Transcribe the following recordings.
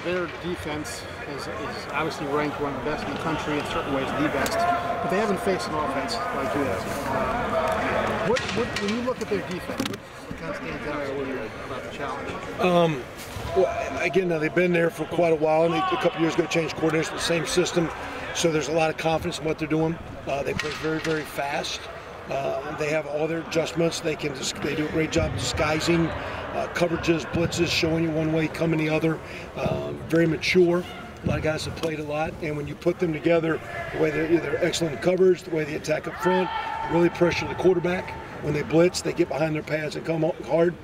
their defense is obviously ranked one of the best in the country, in certain ways the best, but they haven't faced an offense like you have. When you look at their defense, what kind of stands out to you about the challenge? Well, again, now they've been there for quite a while, and a couple years ago changed coordinators, the same system, so there's a lot of confidence in what they're doing. They play very, very fast. They have all their adjustments. They do a great job disguising coverages, blitzes, showing you one way, coming the other. Very mature. A lot of guys have played a lot, and when you put them together, the way they're excellent in coverage, the way they attack up front, really pressure the quarterback. When they blitz, they get behind their pads and come hard,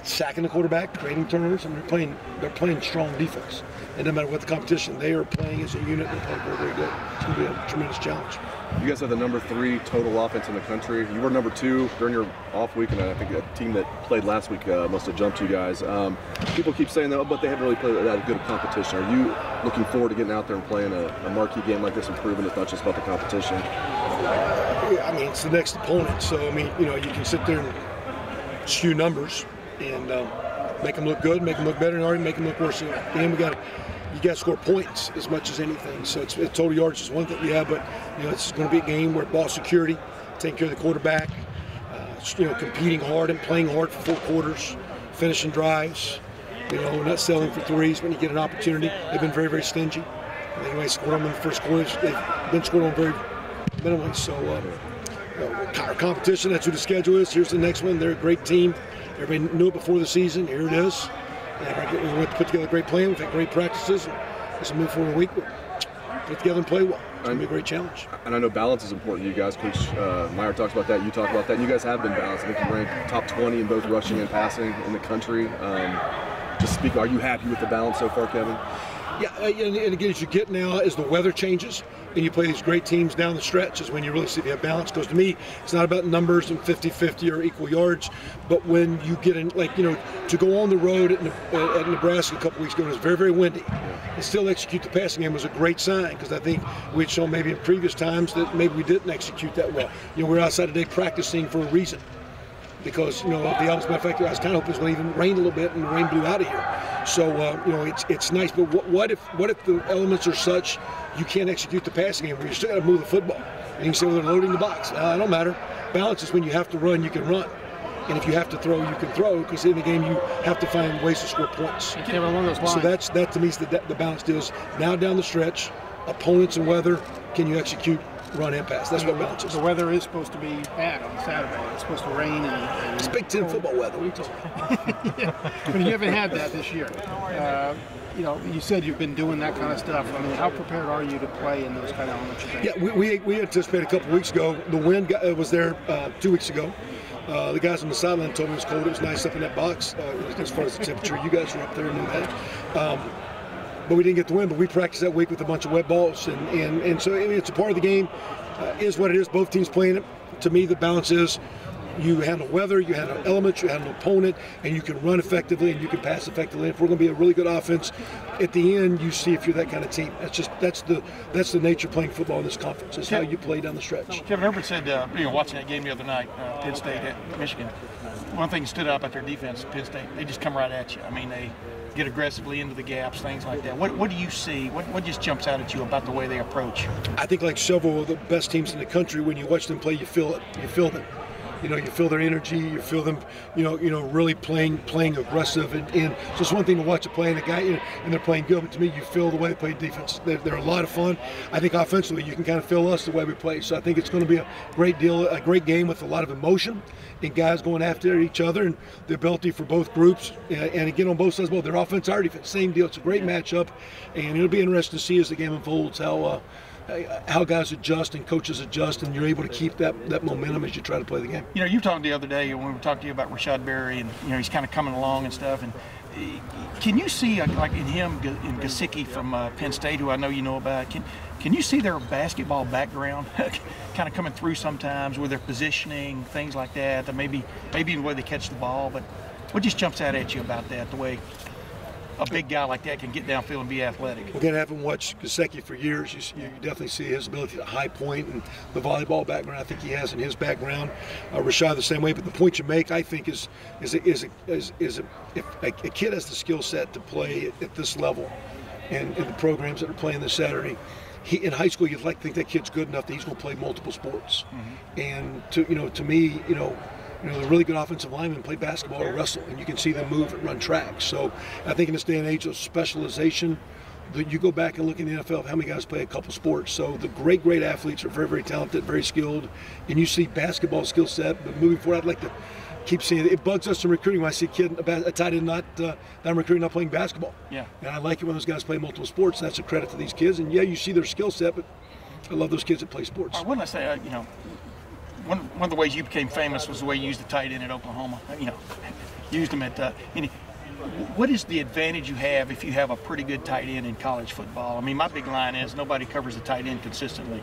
sacking the quarterback, creating turnovers, and they're playing strong defense. And no matter what the competition, they are playing as a unit and playing very, very good. It's going to be a tremendous challenge. You guys have the #3 total offense in the country. You were #2 during your off week, and I think a team that played last week must have jumped you guys. People keep saying that, but they haven't really played that good a competition. Are you looking forward to getting out there and playing a marquee game like this and proving it's not just about the competition? I mean, it's the next opponent, so I mean, you can sit there and skew numbers and make them look good, make them look better, and make them look worse. And you got to score points as much as anything. So it's total yards is one thing we have, but it's going to be a game where ball security, taking care of the quarterback, competing hard and playing hard for 4 quarters, finishing drives. Not selling for threes when you get an opportunity. They've been very, very stingy. They only scored them in the first quarter. They've been scored on very minimally. So our competition, that's who the schedule is. Here's the next one. They're a great team. Everybody knew it before the season. Here it is. And we put together a great plan. We've had great practices. As we move forward in a week, we'll put together and play well. It's going to be a great challenge. And I know balance is important to you guys. Coach Meyer talks about that. You talk about that. And you guys have been balanced. I think you ranked top 20 in both rushing and passing in the country. Just speak. Are you happy with the balance so far, Kevin? Yeah, and again, as you get now, as the weather changes and you play these great teams down the stretch, is when you really see if you have balance. Because to me, it's not about numbers and 50-50 or equal yards, but when you get in, to go on the road at Nebraska a couple weeks ago, it was very, very windy, and still execute the passing game was a great sign, because I think we'd shown maybe in previous times that maybe we didn't execute that well. We're outside today practicing for a reason. Because of the opposite effect, I was kind of hoping it was going to even rain a little bit, and the rain blew out of here. So it's nice. But what if the elements are such you can't execute the passing game? Where you still got to move the football, and you can say, well, they're loading the box. It don't matter. Balance is when you have to run, you can run, and if you have to throw, you can throw. Because in the game, you have to find ways to score points. So that to me is the balance deal. Is now down the stretch, opponents and weather, can you execute? Run and pass. That's what balance is. The weather is supposed to be bad on Saturday. It's supposed to rain and it's Big Ten football weather. Yeah. But you haven't had that this year. You said you've been doing that kind of stuff. I mean, how prepared are you to play in those kind of elements? Yeah, we anticipated a couple weeks ago. The wind was there 2 weeks ago. The guys on the sideline told me it was cold. It was nice up in that box as far as the temperature. You guys were up there and knew that. But we didn't get the win. But we practiced that week with a bunch of wet balls, and so it's a part of the game. Is what it is. Both teams playing it. To me, the balance is you handle weather, you handle elements, you handle opponent, and you can run effectively and you can pass effectively. If we're going to be a really good offense, at the end you see if you're that kind of team. That's the nature of playing football in this conference. Is how you play down the stretch. Kevin Herbert said, watching that game the other night, Penn State at Michigan. One thing that stood out about their defense, Penn State, they just come right at you. I mean, they get aggressively into the gaps, things like that. What do you see? What just jumps out at you about the way they approach? I think like several of the best teams in the country, when you watch them play, you feel it. You feel them. You feel their energy. You feel them. Really playing aggressive. And so it's one thing to watch a play and a guy, and they're playing good. But to me, you feel the way they play defense. They're a lot of fun. I think offensively, you can kind of feel us the way we play. So I think it's going to be a great game with a lot of emotion and guys going after each other, and the ability for both groups. And again, on both sides, both their offense, our defense, same deal. It's a great matchup, and it'll be interesting to see as the game unfolds how guys adjust and coaches adjust, and you're able to keep that momentum as you try to play the game. You talked the other day when we were talking to you about Rashad Berry, and he's kind of coming along and stuff. And can you see like in him, in Gesicki from Penn State, who I know you know about? Can you see their basketball background kind of coming through sometimes with their positioning, things like that? Maybe in the way they catch the ball, but what just jumps out at you about that? The way a big guy like that can get downfield and be athletic. Again, having watched Gesicki for years, you definitely see his ability to high point and the volleyball background I think he has in his background. Rashad the same way, but the point you make, I think, is if a kid has the skill set to play at this level and in the programs that are playing this Saturday, in high school you'd like to think that kid's good enough that he's going to play multiple sports. And to me, the really good offensive linemen play basketball or wrestle, and you can see them move and run track. So I think in this day and age of specialization, you go back and look in the NFL of how many guys play a couple sports. So the great athletes are very, very talented, very skilled, and you see basketball skill set. But moving forward, I'd like to keep seeing it. It bugs us in recruiting when I see a tight end that I'm recruiting not playing basketball. Yeah. And I like it when those guys play multiple sports. That's a credit to these kids. And yeah, you see their skill set, but I love those kids that play sports. Wouldn't I say, one of the ways you became famous was the way you used the tight end at Oklahoma. Used them at. What is the advantage you have if you have a pretty good tight end in college football? I mean, my big line is nobody covers the tight end consistently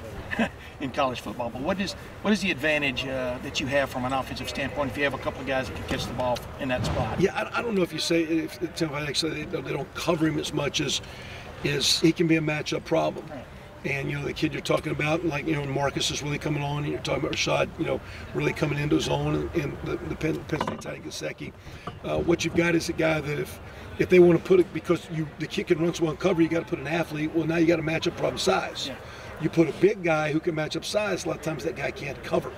in college football. But what is the advantage that you have from an offensive standpoint if you have a couple of guys that can catch the ball in that spot? Yeah, I don't know if you say if they don't cover him as much as he can be a matchup problem. Right. And the kid you're talking about, like Marcus is really coming on, and you're talking about Rashad, really coming into his own, and the Penn State tight end Gesicki. What you've got is a guy that if they want to put it, because the kid can run so well cover, you got to put an athlete. Well, now you got to match up problem size. Yeah. You put a big guy who can match up size. A lot of times that guy can't cover,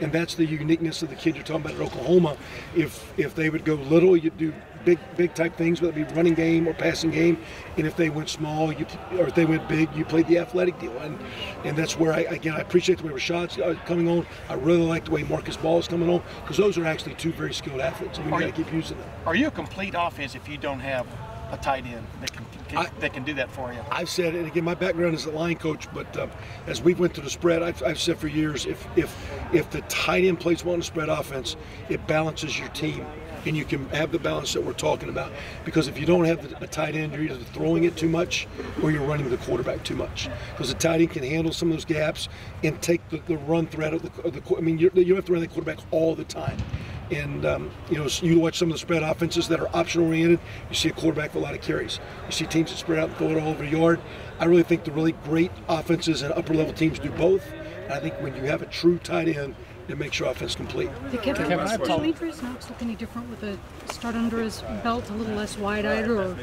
and that's the uniqueness of the kid you're talking about at Oklahoma. If they would go little, you do big type things, whether it be running game or passing game, and if they went small, or if they went big, you played the athletic deal, and that's where I appreciate the way Rashad's coming on. I really like the way Marcus Ball is coming on, because those are actually two very skilled athletes, and we got to keep using them. Are you a complete offense if you don't have a tight end that can do that for you? I've said, and again, my background is a line coach, but as we went to the spread, I've said for years, if the tight end plays well in the spread offense, it balances your team. And you can have the balance that we're talking about. Because if you don't have a tight end, you're either throwing it too much or you're running the quarterback too much. Because the tight end can handle some of those gaps and take the run threat of the I mean, you don't have to run the quarterback all the time. And, you watch some of the spread offenses that are option-oriented, you see a quarterback with a lot of carries. You see teams that spread out and throw it all over the yard. I really think the really great offenses and upper-level teams do both. And I think when you have a true tight end, it makes your offense complete. Kevin, Demetrius Knox look any different with a start under his belt, a little less wide-eyed or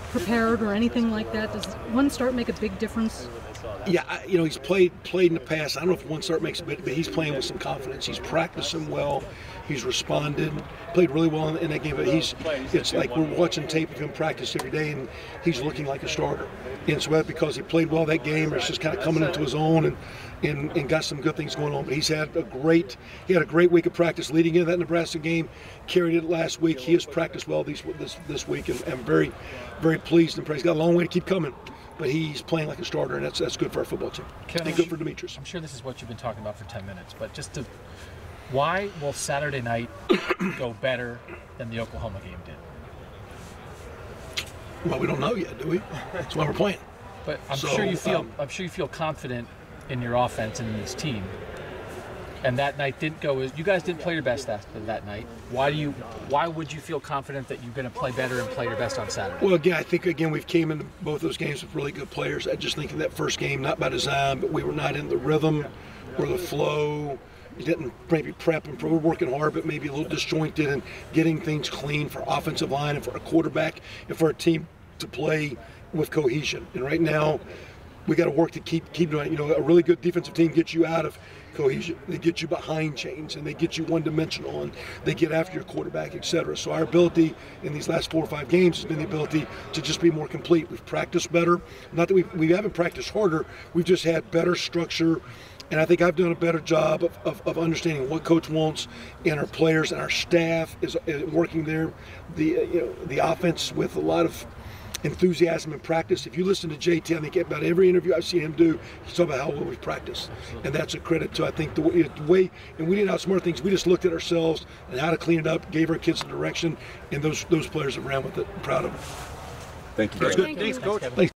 prepared or anything like that? Does one start make a big difference? Yeah, he's played in the past. I don't know if one start makes a bit, but he's playing with some confidence. He's practicing well. He's responded, played really well in that game. But it's like we're watching tape of him practice every day, and he's looking like a starter. And so that's because he played well that game, or it's just kind of coming into his own and got some good things going on. But he had a great week of practice leading into that Nebraska game. Carried it last week. He has practiced well this week, and I'm very, very pleased and praised. He's got a long way to keep coming, but he's playing like a starter, and that's good for our football team. Kevin, and good for Demetrius. I'm sure this is what you've been talking about for 10 minutes, but why will Saturday night go better than the Oklahoma game did? Well, we don't know yet, do we? That's why we're playing. But I'm sure you feel confident in your offense and in this team. And that night didn't go as you guys didn't play your best that night. Why would you feel confident that you're going to play better and play your best on Saturday? Well, again, I think we've came into both those games with really good players. I just think in that first game, not by design, but we were not in the rhythm or the flow. You didn't maybe prep and we're working hard, but maybe a little disjointed and getting things clean for offensive line and for a quarterback and for a team to play with cohesion. And right now, we got to work to keep doing it. A really good defensive team gets you out of cohesion. They get you behind chains, and they get you one-dimensional, and they get after your quarterback, etc. So our ability in these last 4 or 5 games has been the ability to just be more complete. We've practiced better. Not that we haven't practiced harder. We've just had better structure. And I think I've done a better job of understanding what coach wants, and our players and our staff is working there. The offense with a lot of enthusiasm and practice. If you listen to JT, I think about every interview I've seen him do, he's talking about how well we've practiced. And that's a credit to, I think, the way, and we didn't outsmart things, we just looked at ourselves and how to clean it up, gave our kids the direction, and those players have ran with it. I'm proud of them. Thank you. That's good. Thanks, Coach. Thanks.